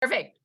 Perfect.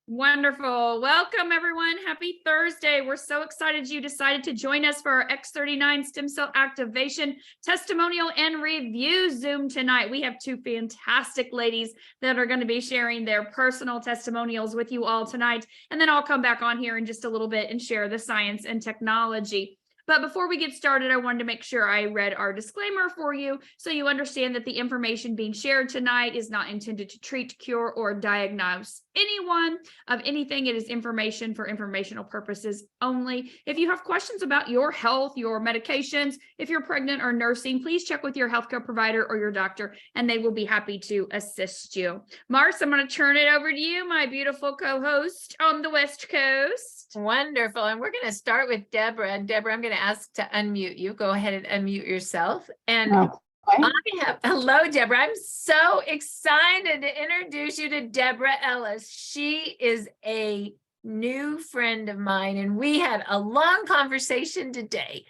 Wonderful. Welcome, everyone. Happy Thursday. We're so excited you decided to join us for our X39 stem cell activation testimonial and review Zoom tonight. We have two fantastic ladies that are going to be sharing their personal testimonials with you all tonight. And then I'll come back on here in just a little bit and share the science and technology. But before we get started, I wanted to make sure I read our disclaimer for you so you understand that the information being shared tonight is not intended to treat, cure, or diagnose anyone of anything. It is information for informational purposes only. If you have questions about your health, your medications, if you're pregnant or nursing, please check with your healthcare provider or your doctor, and they will be happy to assist you. Mars, I'm going to turn it over to you, my beautiful co-host on the West Coast. Wonderful. And we're going to start with Deborah. Deborah, I'm going to ask to unmute you. Go ahead and unmute yourself. And hello, Deborah. I'm so excited to introduce you to Deborah Ellis. She is a new friend of mine, and we had a long conversation today.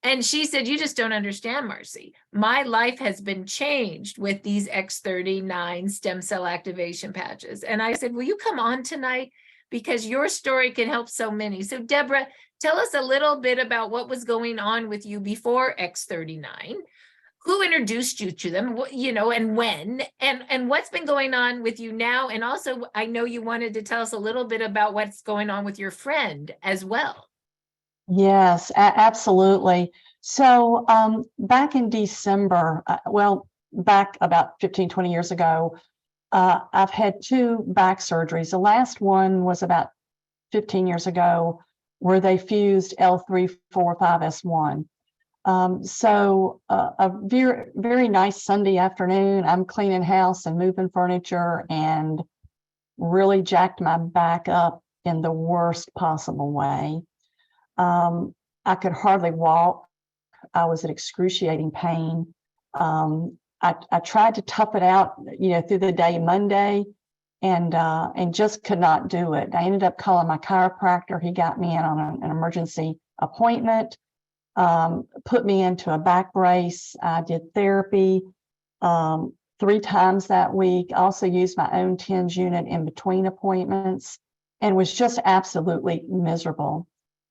And she said, you just don't understand, Marcy. My life has been changed with these X39 stem cell activation patches. And I said, will you come on tonight? Because your story can help so many. So Deborah, tell us a little bit about what was going on with you before X39, who introduced you to them, and when, and what's been going on with you now. And also, I know you wanted to tell us a little bit about what's going on with your friend as well. Yes, absolutely. So back in December, back about 15, 20 years ago, I've had two back surgeries. The last one was about 15 years ago, where they fused L345S1. So a very, very nice Sunday afternoon, I'm cleaning house and moving furniture and really jacked my back up in the worst possible way. I could hardly walk. I was in excruciating pain. I tried to tough it out, through the day Monday, and just could not do it. I ended up calling my chiropractor. He got me in on an emergency appointment, put me into a back brace. I did therapy 3 times that week. Also used my own TENS unit in between appointments, and was just absolutely miserable.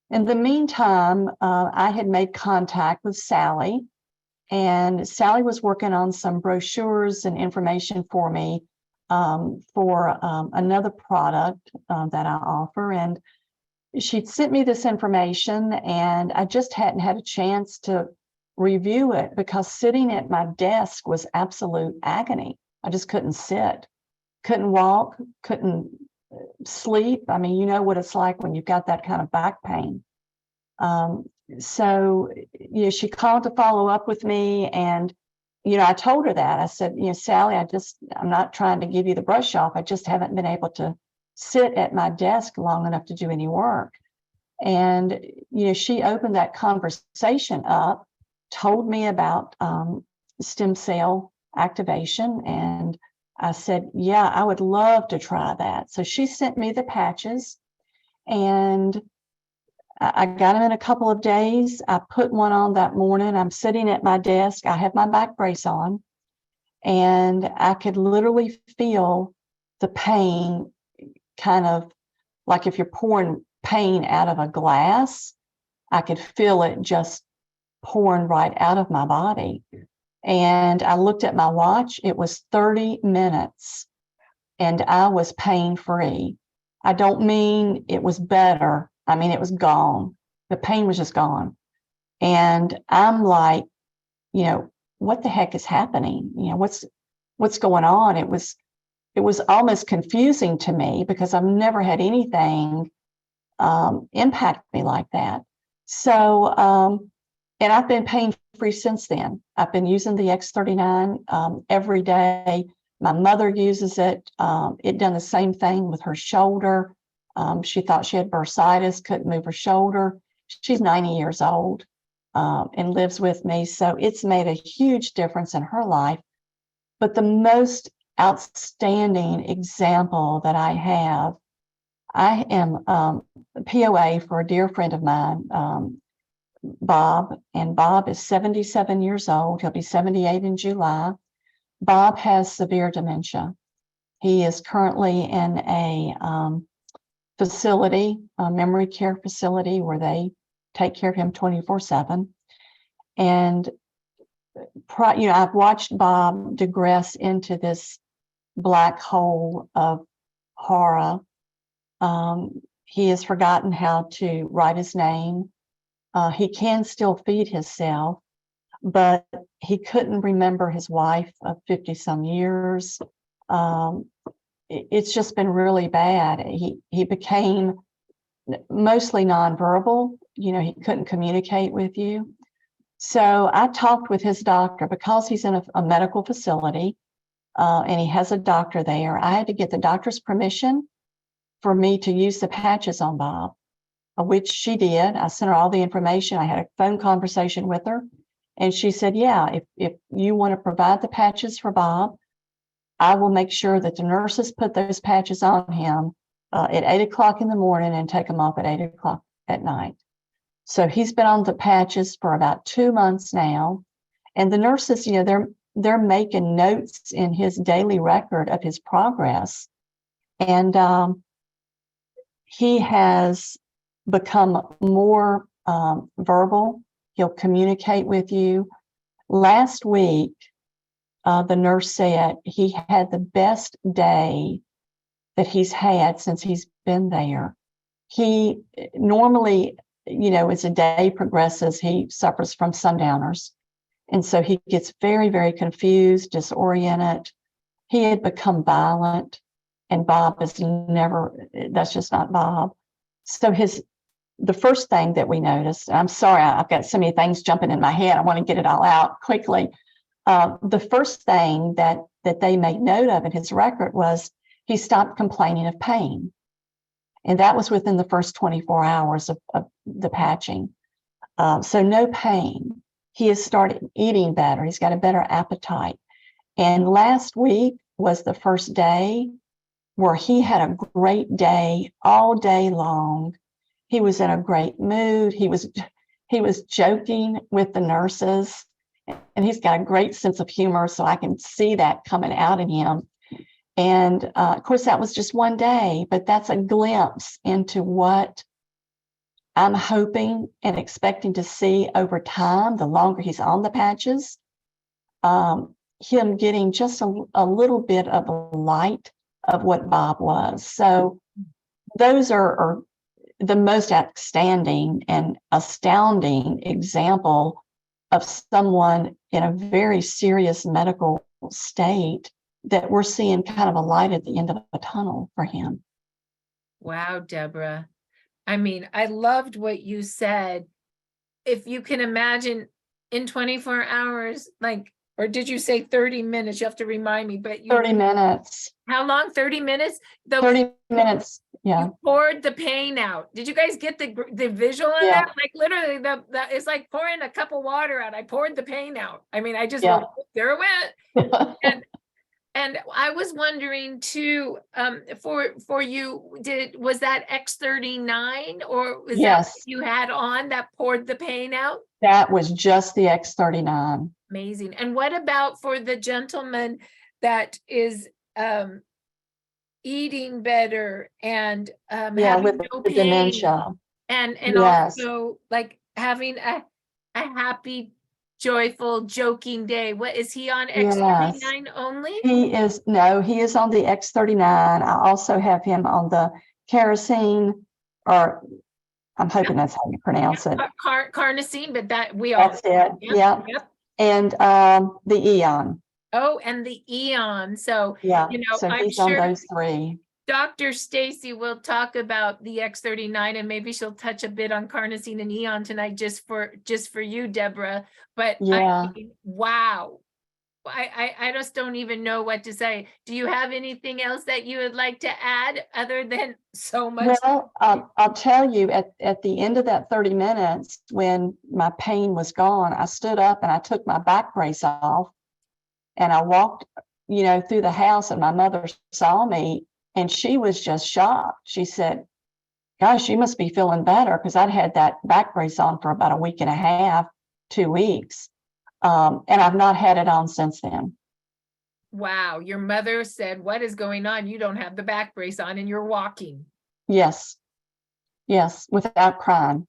In the meantime, I had made contact with Sally. And Sally was working on some brochures and information for me for another product that I offer. And she'd sent me this information, and I just hadn't had a chance to review it because sitting at my desk was absolute agony. I just couldn't sit, couldn't walk, couldn't sleep. I mean, you know what it's like when you've got that kind of back pain. So, she called to follow up with me, and, I told her that. I said, Sally, I'm not trying to give you the brush off. I just haven't been able to sit at my desk long enough to do any work. And, she opened that conversation up, told me about stem cell activation. And I said, yeah, I would love to try that. So she sent me the patches, and I got them in a couple of days. I put one on that morning. I'm sitting at my desk. I have my back brace on, and I could literally feel the pain, kind of like if you're pouring pain out of a glass. I could feel it just pouring right out of my body. And I looked at my watch. It was 30 minutes, and I was pain-free. I don't mean it was better. I mean, it was gone. The pain was just gone. And I'm like, what the heck is happening? What's going on? It was almost confusing to me because I've never had anything impact me like that. So, and I've been pain-free since then. I've been using the X39 every day. My mother uses it. It done the same thing with her shoulder. She thought she had bursitis, couldn't move her shoulder. She's 90 years old and lives with me. So it's made a huge difference in her life. But the most outstanding example that I am POA for a dear friend of mine, Bob. And Bob is 77 years old. He'll be 78 in July. Bob has severe dementia. He is currently in a facility, a memory care facility, where they take care of him 24/7. And I've watched Bob digress into this black hole of horror. He has forgotten how to write his name. He can still feed himself, but he couldn't remember his wife of 50 some years. It's just been really bad. He became mostly nonverbal. He couldn't communicate with you. So I talked with his doctor, because he's in a medical facility, and he has a doctor there. I had to get the doctor's permission for me to use the patches on Bob, which she did. I sent her all the information. I had a phone conversation with her, and she said, yeah, if you want to provide the patches for Bob, I will make sure that the nurses put those patches on him at 8 o'clock in the morning and take them off at 8 o'clock at night. So he's been on the patches for about 2 months now. And the nurses, they're making notes in his daily record of his progress. And he has become more verbal. He'll communicate with you. Last week, the nurse said he had the best day that he's had since he's been there. He normally, as the day progresses, he suffers from sundowners. And so he gets very, very confused, disoriented. He had become violent, and Bob is that's just not Bob. So the first thing that we noticed, I'm sorry, I've got so many things jumping in my head. I want to get it all out quickly. The first thing that they made note of in his record was he stopped complaining of pain. And that was within the first 24 hours of the patching. So no pain. He has started eating better. He's got a better appetite. And last week was the first day where he had a great day all day long. He was in a great mood. He was joking with the nurses, and he's got a great sense of humor. So I can see that coming out in him. And of course, that was just one day, but that's a glimpse into what I'm hoping and expecting to see over time, the longer he's on the patches, him getting just a little bit of a light of what Bob was. So those are the most outstanding and astounding example of someone in a very serious medical state that we're seeing kind of a light at the end of a tunnel for him. Wow, Deborah. I mean, I loved what you said. If you can imagine in 24 hours, or did you say 30 minutes? You have to remind me, but 30 minutes. How long? 30 minutes? 30 minutes. Yeah. You poured the pain out. Did you guys get the visual on that? Like literally it's like pouring a cup of water out. I poured the pain out. I mean, I just went, there it went. And I was wondering too, for you, was that X39 or was that what you had on that poured the pain out? That was just the X39. Amazing. And what about for the gentleman that is eating better and having with no the pain dementia, and also like having a happy, joyful, joking day? What is he on? X39 only? He is on the X39. I also have him on the kerosene, or I'm hoping that's how you pronounce it. Carnosine, but that's it. Yep. And the Eon. Oh, and the Eon. So so I'm he's sure on those three. Dr. Staci will talk about the X39, and maybe she'll touch a bit on carnosine and Eon tonight, just for you, Deborah. But I mean, wow, I just don't even know what to say. Do you have anything else that you would like to add other than so much? Well, I'll tell you, at the end of that 30 minutes, when my pain was gone, I stood up and I took my back brace off, and I walked, through the house, and my mother saw me. And she was just shocked. She said, gosh, you must be feeling better, because I'd had that back brace on for about a week and a half, 2 weeks. And I've not had it on since then. Wow. Your mother said, what is going on? You don't have the back brace on and you're walking. Yes. Yes, without crying.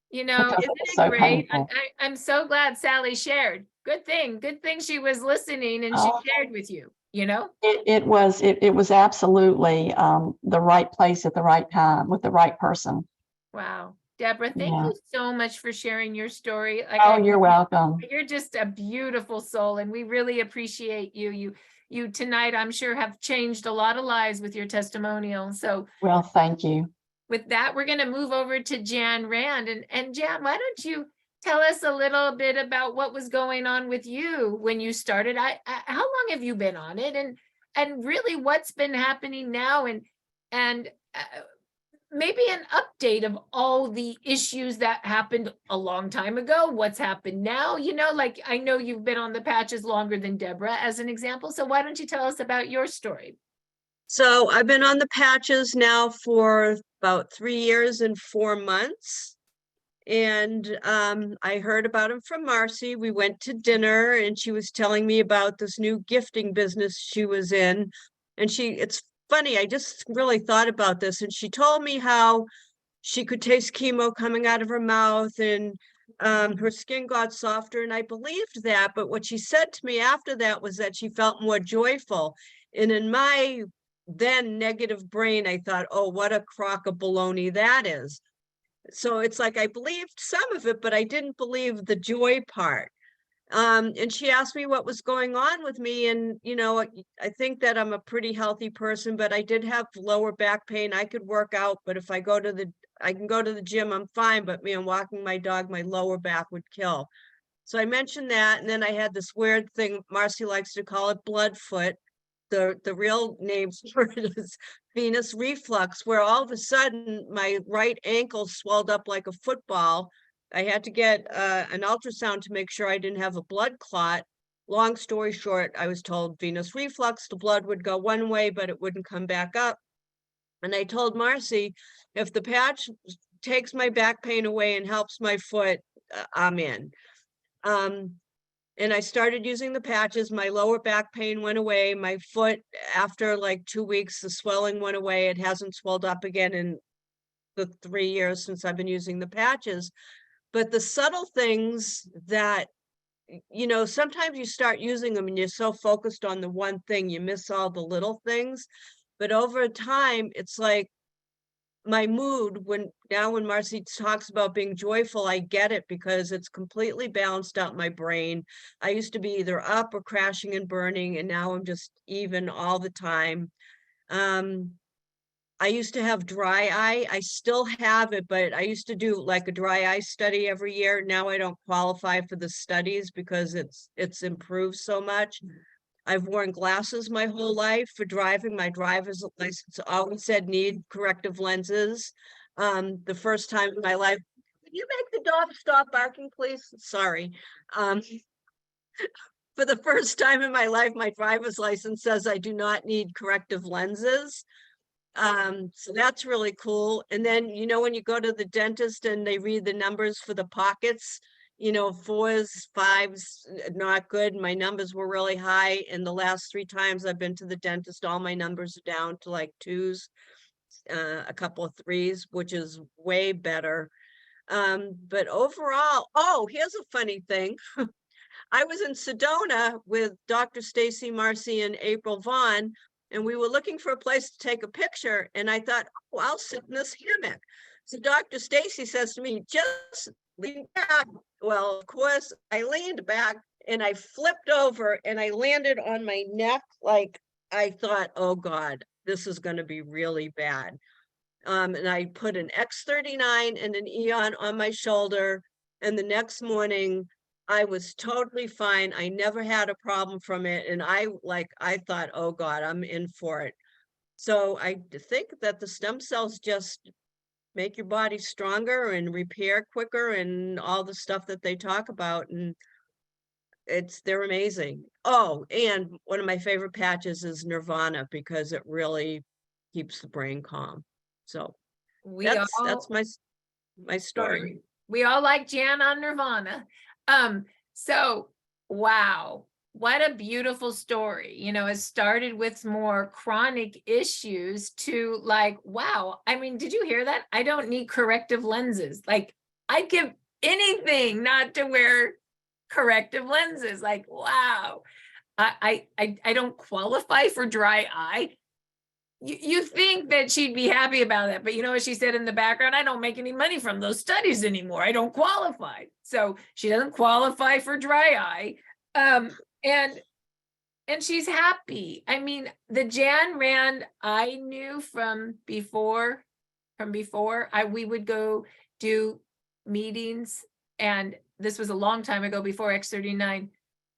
You know, Because it isn't was it so great? painful. I'm so glad Sally shared. Good thing she was listening and she Oh. shared with you, you know? It was absolutely the right place at the right time with the right person. Wow. Deborah, thank Yeah. you so much for sharing your story. Oh, you're welcome. You're just a beautiful soul, and we really appreciate you. You tonight, I'm sure, have changed a lot of lives with your testimonial. So Well, thank you. with that, we're going to move over to Jan Rand. And Jan, why don't you tell us a little bit about what was going on with you when you started? How long have you been on it, and really what's been happening now, and maybe an update of all the issues that happened a long time ago, what's happened now, you know, like I know you've been on the patches longer than Deborah as an example. So why don't you tell us about your story? So I've been on the patches now for about 3 years and 4 months. And I heard about him from Marcy. We went to dinner and she was telling me about this new gifting business she was in. And it's funny, I just really thought about this. And she told me how she could taste chemo coming out of her mouth and her skin got softer. And I believed that. But what she said to me after that was that she felt more joyful. And in my then negative brain, I thought, oh, what a crock of baloney that is. So it's like I believed some of it, but I didn't believe the joy part. And she asked me what was going on with me. And, you know, I think that I'm a pretty healthy person, but I did have lower back pain. I could work out, but if I can go to the gym, I'm fine. But me, I'm walking my dog, my lower back would kill. So I mentioned that. And then I had this weird thing, Marcy likes to call it blood foot. The real name for it is venous reflux, where all of a sudden my right ankle swelled up like a football. I had to get an ultrasound to make sure I didn't have a blood clot. Long story short, I was told venous reflux, the blood would go one way, but it wouldn't come back up. And I told Marcy, if the patch takes my back pain away and helps my foot, I'm in. And I started using the patches. My lower back pain went away. My foot, after like 2 weeks, the swelling went away. It hasn't swelled up again in the 3 years since I've been using the patches. But the subtle things that, you know, sometimes you start using them and you're so focused on the one thing, you miss all the little things. But over time, it's like my mood when Marcy talks about being joyful, I get it because it's completely balanced out my brain. I used to be either up or crashing and burning, and now I'm just even all the time. I used to have dry eye. I still have it, but I used to do like a dry eye study every year. Now I don't qualify for the studies because it's improved so much. I've worn glasses my whole life for driving. My driver's license always said need corrective lenses. The first time in my life, can you make the dog stop barking, please? Sorry. For the first time in my life, my driver's license says I do not need corrective lenses. So that's really cool. And then, you know, when you go to the dentist and they read the numbers for the pockets, you know, 4s, 5s, not good. My numbers were really high. And the last 3 times I've been to the dentist, all my numbers are down to like 2s, a couple of 3s, which is way better. But overall, oh, here's a funny thing. I was in Sedona with Dr. Staci, Marcy, and April Vaughn, and we were looking for a place to take a picture. And I thought, oh, I'll sit in this hammock. So Dr. Staci says to me, just lean back. Well, of course, I leaned back and I flipped over and I landed on my neck. Like I thought, oh God, this is going to be really bad. And I put an X39 and an Eon on my shoulder. And the next morning, I was totally fine. I never had a problem from it. And I thought, oh God, I'm in for it. So I think that the stem cells just make your body stronger and repair quicker and all the stuff that they talk about. And they're amazing. Oh, and one of my favorite patches is Nirvana because it really keeps the brain calm. So that's my story. We all like Jan on Nirvana. So wow. what a beautiful story. You know, it started with more chronic issues to like, wow. I mean, did you hear that? I don't need corrective lenses. Like, I'd give anything not to wear corrective lenses. Like, wow. I don't qualify for dry eye. You think that she'd be happy about that, but you know what she said in the background? I don't make any money from those studies anymore. I don't qualify. So she doesn't qualify for dry eye. And she's happy. I mean, the Jan Rand I knew from before, we would go do meetings, and this was a long time ago before X39.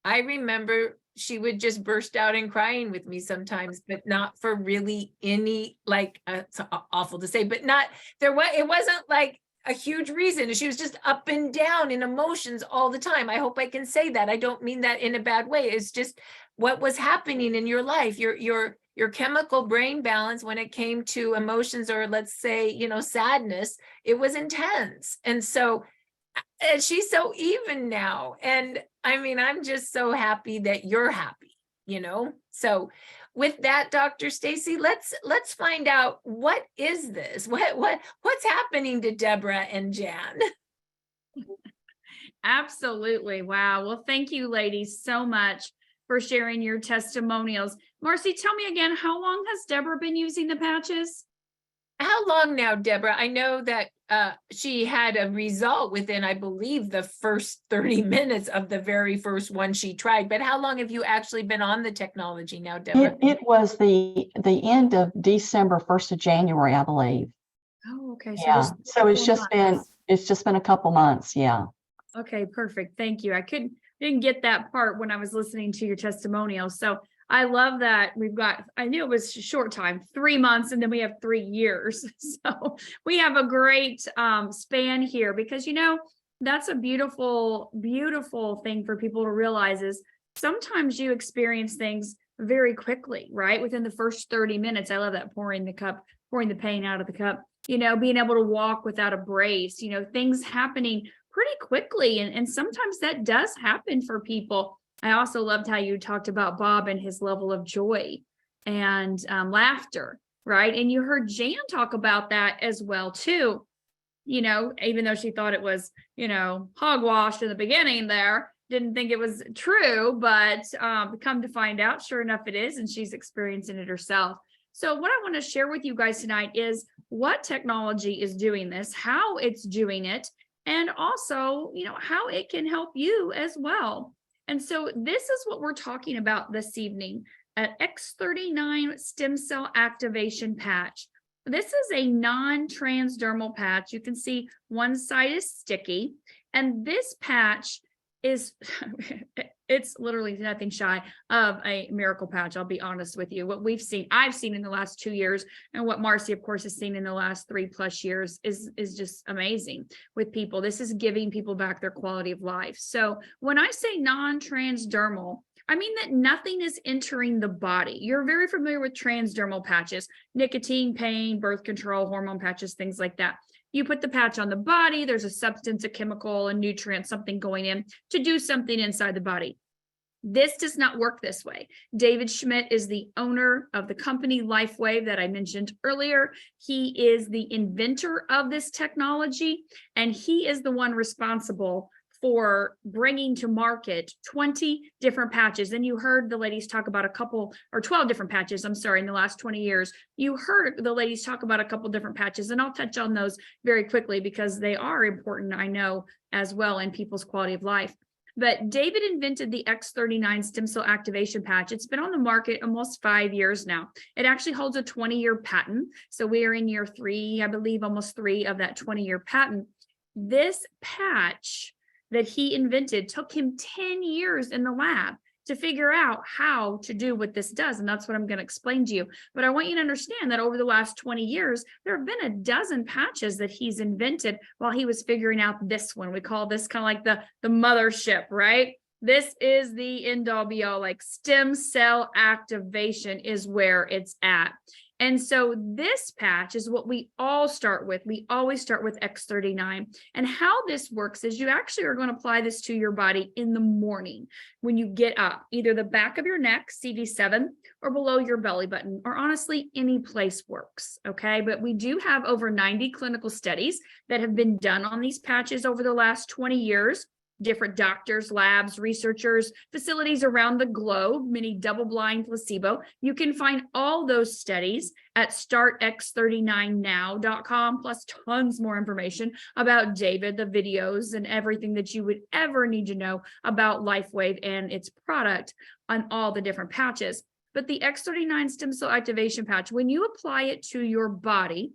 I remember she would just burst out in crying with me sometimes, but not for really any, like, it's awful to say, but not, it wasn't like a huge reason. She was just up and down in emotions all the time. I hope I can say that. I don't mean that in a bad way. It's just what was happening in your life, your chemical brain balance when it came to emotions, or let's say, you know, sadness, it was intense. And so, and she's so even now. And I mean, I'm just so happy that you're happy, you know? So with that, Dr. Staci, let's find out, what is this? What's happening to Deborah and Jan? Absolutely. Wow. Well, thank you, ladies, so much for sharing your testimonials. Marcy, tell me again, how long has Deborah been using the patches? How long now, Deborah? I know that she had a result within, I believe, the first 30 minutes of the very first one she tried. But how long have you actually been on the technology now, Deborah? It was the end of December, 1st of January, I believe. Oh, okay. Yeah. So it's just been a couple months. Yeah. Okay, perfect. Thank you. Didn't get that part when I was listening to your testimonial. So I love that I knew it was a short time, 3 months, and then we have 3 years. So we have a great span here, because, you know, that's a beautiful, beautiful thing for people to realize is sometimes you experience things very quickly, right? Within the first 30 minutes. I love that, pouring the pain out of the cup, you know, being able to walk without a brace, you know, things happening pretty quickly. And sometimes that does happen for people. I also loved how you talked about Bob and his level of joy and laughter, right? And you heard Jan talk about that as well, too. You know, even though she thought it was, you know, hogwash in the beginning there, didn't think it was true, but come to find out, sure enough, it is. And she's experiencing it herself. So what I want to share with you guys tonight is what technology is doing this, how it's doing it, and also, you know, how it can help you as well. And so this is what we're talking about this evening, an X39 stem cell activation patch. This is a non-transdermal patch. You can see one side is sticky, and this patch is, it's literally nothing shy of a miracle patch. I'll be honest with you. What I've seen in the last 2 years, and what Marcy, of course, has seen in the last 3+ years is just amazing with people. This is giving people back their quality of life. So when I say non-transdermal, I mean that nothing is entering the body. You're very familiar with transdermal patches, nicotine, pain, birth control, hormone patches, things like that. You put the patch on the body, there's a substance, a chemical, a nutrient, something going in to do something inside the body. This does not work this way. David Schmidt is the owner of the company LifeWave that I mentioned earlier. He is the inventor of this technology, and he is the one responsible for bringing to market 20 different patches. And you heard the ladies talk about 12 different patches, in the last 20 years. You heard the ladies talk about a couple different patches, and I'll touch on those very quickly because they are important, I know, as well in people's quality of life. But David invented the X39 stem cell activation patch. It's been on the market almost 5 years now. It actually holds a 20-year patent. So we are in year 3, I believe, almost 3 of that 20-year patent. This patch that he invented took him 10 years in the lab to figure out how to do what this does. And that's what I'm going to explain to you. But I want you to understand that over the last 20 years, there have been a dozen patches that he's invented while he was figuring out this one. We call this kind of like the mothership, right? This is the end all be all, like stem cell activation is where it's at. And so this patch is what we all start with. We always start with X39. And how this works is you actually are going to apply this to your body in the morning when you get up, either the back of your neck, CD7, or below your belly button, or honestly, any place works. Okay. But we do have over 90 clinical studies that have been done on these patches over the last 20 years. Different doctors, labs, researchers, facilities around the globe, many double-blind placebo. You can find all those studies at startx39now.com, plus tons more information about David, the videos, and everything that you would ever need to know about LifeWave and its product on all the different patches. But the X39 stem cell activation patch, when you apply it to your body,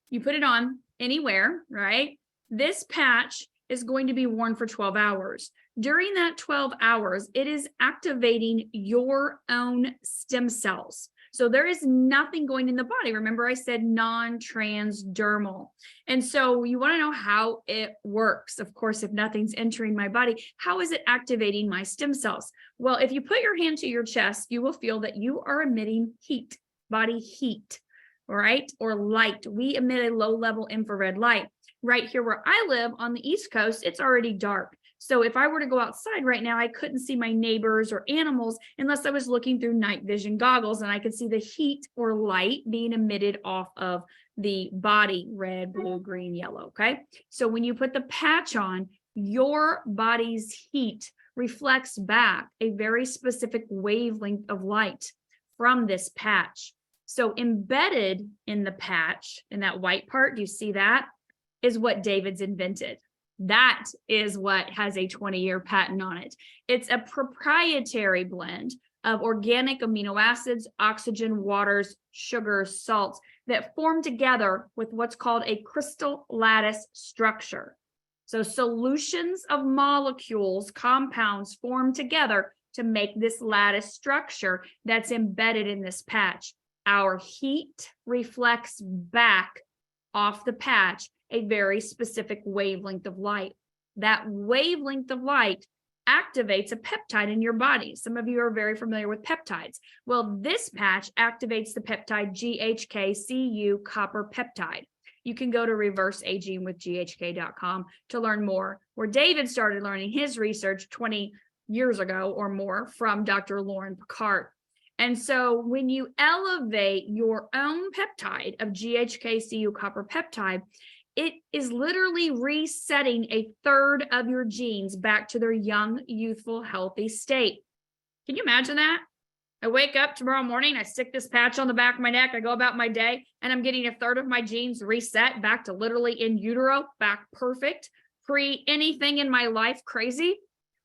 you put it on anywhere, right? This patch is going to be worn for 12 hours. During that 12 hours, it is activating your own stem cells. So there is nothing going in the body. Remember, I said non-transdermal. And so you want to know how it works. Of course, if nothing's entering my body, how is it activating my stem cells? Well, if you put your hand to your chest, you will feel that you are emitting heat, body heat, right? Or light. We emit a low-level infrared light. Right here where I live on the East Coast, it's already dark. So if I were to go outside right now, I couldn't see my neighbors or animals unless I was looking through night vision goggles, and I could see the heat or light being emitted off of the body, red, blue, green, yellow, okay? So when you put the patch on, your body's heat reflects back a very specific wavelength of light from this patch. So embedded in the patch, in that white part, do you see that? Is what David's invented. That is what has a 20-year patent on it. It's a proprietary blend of organic amino acids, oxygen, waters, sugars, salts that form together with what's called a crystal lattice structure. So solutions of molecules, compounds form together to make this lattice structure that's embedded in this patch. Our heat reflects back off the patch a very specific wavelength of light. That wavelength of light activates a peptide in your body. Some of you are very familiar with peptides. Well, this patch activates the peptide GHK-Cu copper peptide. You can go to reverseagingwithghk.com to learn more, where David started learning his research 20 years ago or more from Dr. Lauren Picard. And so when you elevate your own peptide of GHK-Cu copper peptide, it is literally resetting a third of your genes back to their young, youthful, healthy state. Can you imagine that? I wake up tomorrow morning, I stick this patch on the back of my neck, I go about my day, and I'm getting a third of my genes reset back to literally in utero, back perfect, pre anything in my life crazy.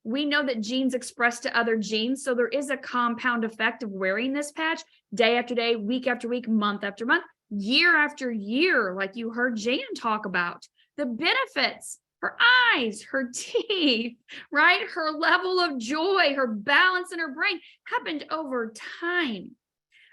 We know that genes express to other genes, so there is a compound effect of wearing this patch day after day, week after week, month after month, year after year, like you heard Jan talk about. The benefits, her eyes, her teeth, right? Her level of joy, her balance in her brain happened over time.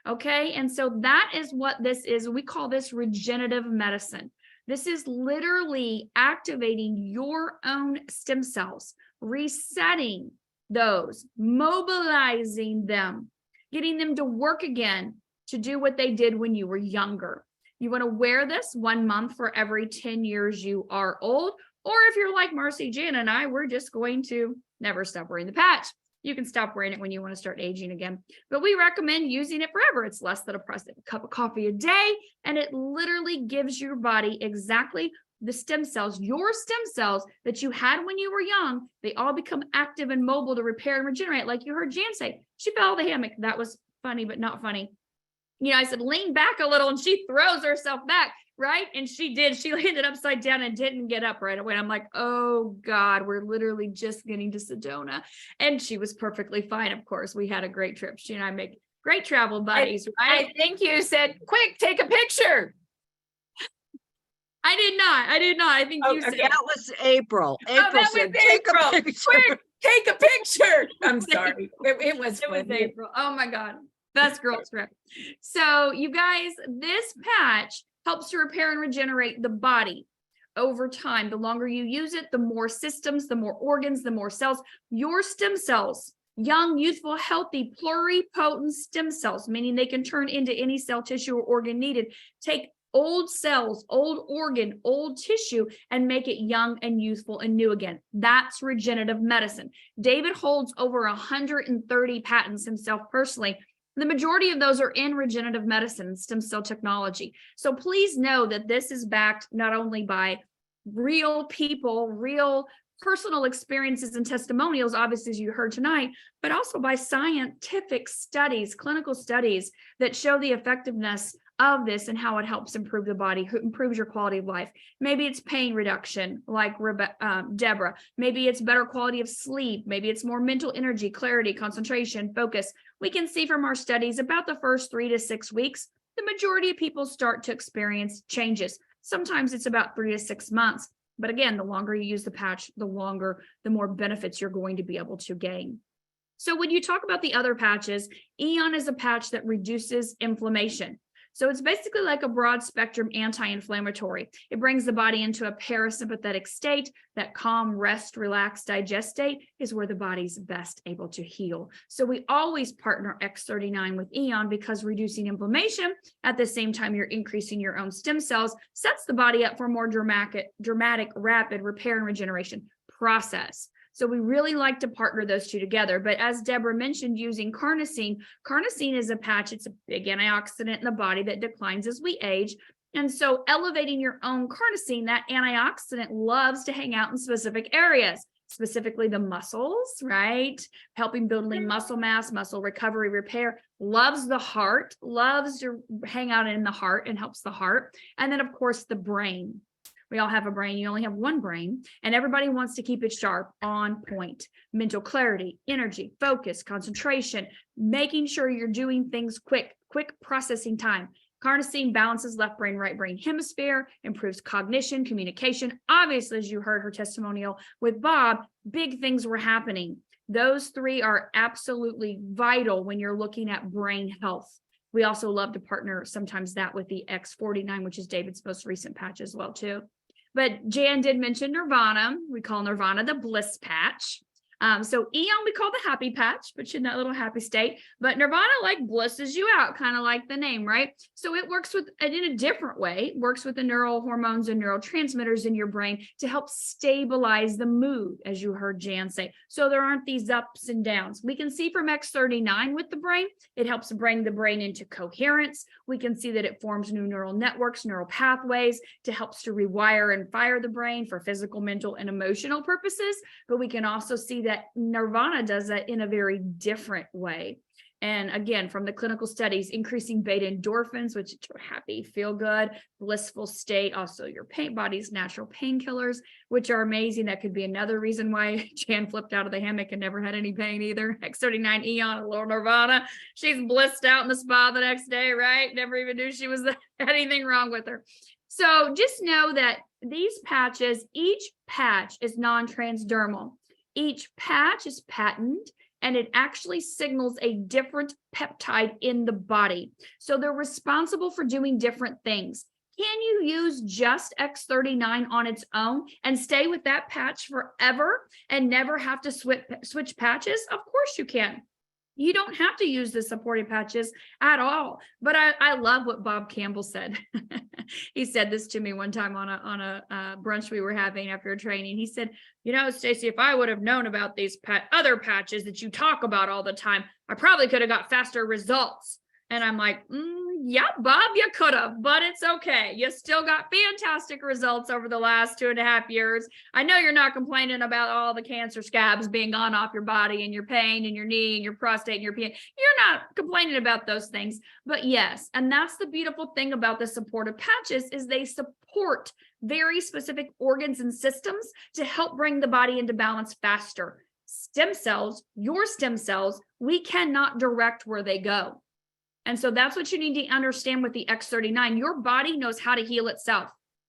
Okay, and so that is what this is. We call this regenerative medicine. This is literally activating your own stem cells, resetting those, mobilizing them, getting them to work again, to do what they did when you were younger. You want to wear this 1 month for every 10 years you are old, or if you're like Marcy, Jan, and I, we're just going to never stop wearing the patch. You can stop wearing it when you want to start aging again, but we recommend using it forever. It's less than a cup of coffee a day, and it literally gives your body exactly the stem cells, your stem cells that you had when you were young. They all become active and mobile to repair and regenerate, like you heard Jan say. She fell out of the hammock. That was funny, but not funny. You know, I said, lean back a little, and she throws herself back, right? And she did. She landed upside down and didn't get up right away. I'm like, oh God, we're literally just getting to Sedona. And she was perfectly fine. Of course, we had a great trip. She and I make great travel buddies, right? I think you said, quick, take a picture. I did not. I think you said. That was April. That said, was take April. a picture. Quick, take a picture. I'm sorry. It was April. Oh my God. Best girl trip. So you guys, this patch helps to repair and regenerate the body over time. The longer you use it, the more systems, the more organs, the more cells. Your stem cells Young, youthful, healthy, pluripotent stem cells, meaning they can turn into any cell, tissue, or organ needed. Take old cells, old organ, old tissue, and make it young and youthful and new again. That's regenerative medicine. David holds over 130 patents himself personally. The majority of those are in regenerative medicine, stem cell technology. So please know that this is backed not only by real people, real personal experiences and testimonials, obviously, as you heard tonight, but also by scientific studies, clinical studies that show the effectiveness of this and how it helps improve the body, improves your quality of life. Maybe it's pain reduction, like Deborah. Maybe it's better quality of sleep. Maybe it's more mental energy, clarity, concentration, focus. We can see from our studies about the first 3 to 6 weeks, the majority of people start to experience changes. Sometimes it's about 3 to 6 months. But again, the longer you use the patch, the more benefits you're going to be able to gain. So when you talk about the other patches, Eon is a patch that reduces inflammation. So it's basically like a broad spectrum anti-inflammatory. It brings the body into a parasympathetic state. That calm, rest, relax, digest state is where the body's best able to heal. So we always partner X39 with Eon because reducing inflammation at the same time you're increasing your own stem cells sets the body up for more dramatic, rapid repair and regeneration process. So we really like to partner those two together. But as Deborah mentioned, using carnosine is a patch. It's a big antioxidant in the body that declines as we age. And so elevating your own carnosine, that antioxidant loves to hang out in specific areas, specifically the muscles, right? Helping building muscle mass, muscle recovery, repair, loves the heart, loves to hang out in the heart and helps the heart. And then, of course, the brain. We all have a brain. You only have one brain, and everybody wants to keep it sharp, on point. Mental clarity, energy, focus, concentration, making sure you're doing things quick processing time. Carnosine balances left brain, right brain hemisphere, improves cognition, communication. Obviously, as you heard her testimonial with Bob, big things were happening. Those three are absolutely vital when you're looking at brain health. We also love to partner sometimes that with the X49, which is David's most recent patch as well, too. But Jan did mention Nirvana. We call Nirvana the bliss patch. So Eon we call the happy patch, but in that little happy state. But Nirvana like blisses you out, kind of like the name, right? So it works with in a different way. It works with the neural hormones and neurotransmitters in your brain to help stabilize the mood, as you heard Jan say. So there aren't these ups and downs. We can see from X39 with the brain, it helps bring the brain into coherence. We can see that it forms new neural networks, neural pathways to helps to rewire and fire the brain for physical, mental, and emotional purposes. But we can also see that Nirvana does that in a very different way. And again, from the clinical studies, increasing beta endorphins, which are happy, feel good, blissful state. Also your body's natural painkillers, which are amazing. That could be another reason why Jan flipped out of the hammock and never had any pain either. X39 Eon, a little Nirvana. She's blissed out in the spa the next day, right? Never even knew she had anything wrong with her. So just know that these patches, each patch is non-transdermal. Each patch is patented, and it actually signals a different peptide in the body. So they're responsible for doing different things. Can you use just X39 on its own and stay with that patch forever and never have to switch patches? Of course you can. You don't have to use the supportive patches at all. But I love what Bob Campbell said. He said this to me one time on a brunch we were having after a training. He said, you know, Staci, if I would have known about these other patches that you talk about all the time, I probably could have got faster results. And I'm like, yeah, Bob, you could have, but it's okay. You still got fantastic results over the last 2.5 years. I know you're not complaining about all the cancer scabs being gone off your body and your pain and your knee and your prostate and your pain. You're not complaining about those things, but yes. And that's the beautiful thing about the supportive patches is they support very specific organs and systems to help bring the body into balance faster. Stem cells, your stem cells, we cannot direct where they go. And so that's what you need to understand with the X39. Your body knows how to heal itself.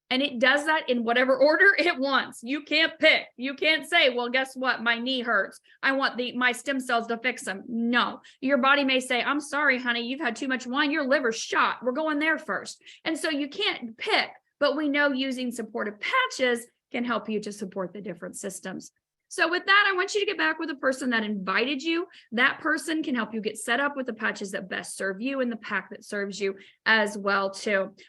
And it does that in whatever order it wants. You can't pick. You can't say, well, guess what? My knee hurts. I want my stem cells to fix them. No, your body may say, I'm sorry, honey, you've had too much wine. Your liver's shot. We're going there first. And so you can't pick, but we know using supportive patches can help you to support the different systems. So with that, I want you to get back with the person that invited you. That person can help you get set up with the patches that best serve you and the pack that serves you as well too.